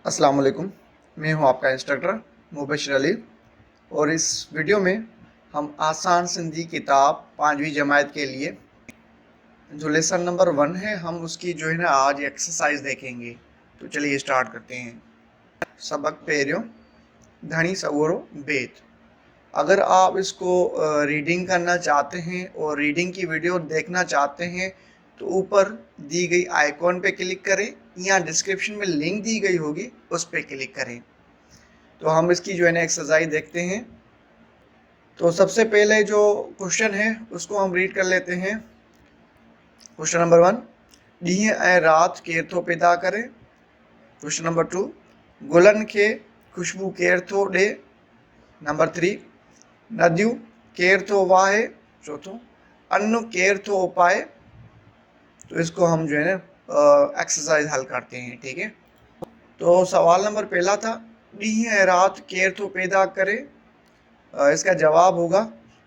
अस्सलाम वालेकुम। मैं हूं आपका इंस्ट्रक्टर मुबशर अली और इस वीडियो में हम आसान सिंधी किताब 5वीं जमात के लिए जो लेसन नंबर 1 है हम उसकी जो है ना आज एक्सरसाइज देखेंगे। तो चलिए स्टार्ट करते हैं। सबक पहिरियों धनी सवोरो बेत। अगर आप इसको रीडिंग करना चाहते हैं और रीडिंग की वीडियो देखना चाहते हैं तो ऊपर दी गई आइकॉन पे क्लिक करें या डिस्क्रिप्शन में लिंक दी गई होगी उस पे क्लिक करें। तो हम इसकी जो है ना एक्सरसाइज देखते हैं। तो सबसे पहले जो क्वेश्चन है उसको हम रीड कर लेते हैं। क्वेश्चन नंबर 1, ॾींहं ऐं राति केर थो पैदा करे। क्वेश्चन नंबर 2, गुलनि खे खुशबू केर थो ॾे। नंबर 3, नदियूं केर थो वाहे। चौथों, अन्न केर थो उपाए। तो इसको हम जो है ना एक्सरसाइज हल करते हैं, ठीक है। तो सवाल नंबर पहला था, ॾींहं ऐं राति केर थो पैदा करे। इसका जवाब होगा,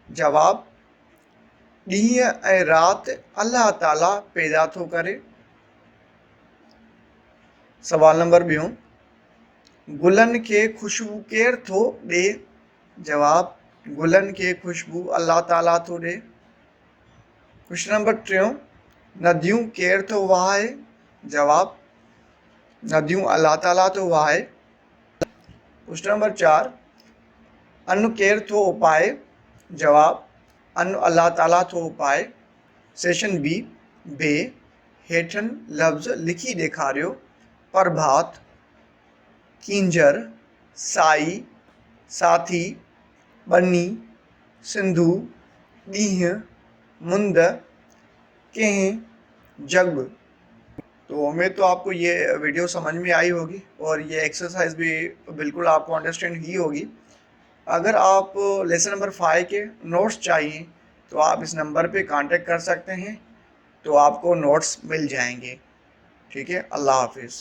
जवाब ॾींहं ऐं राति अल्लाह ताला पैदा थो करे। सवाल नंबर ॿियों, गुलनि खे खुशबू केर थो ॾे। जवाब, गुलनि खे खुशबू अल्लाह ताला थो ॾे। क्वेश्चन नंबर 3, नदियूं केर थो वहाए। जवाब, नदियूं अल्लाह ताला थो वहाए। क्वेश्चन नंबर 4, अन्न केर थो उपाए। जवाब, अन्न अल्लाह ताला थो उपाए। सेशन बी, बे हेठनि लफ़्ज़ लिखी ॾेखारियो। प्रभात, कींजर, साई, साथी, बनी, सिंधु, ॾींहं, मुंद, कंहिं, जग। तो उम्मीद तो आपको ये वीडियो समझ में आई होगी और ये एक्सरसाइज भी बिल्कुल आपको अंडरस्टैंड ही होगी। अगर आप लेसन नंबर 5 के नोट्स चाहिए तो आप इस नंबर पे कांटेक्ट कर सकते हैं, तो आपको नोट्स मिल जाएंगे, ठीक है। अल्लाह हाफिज़।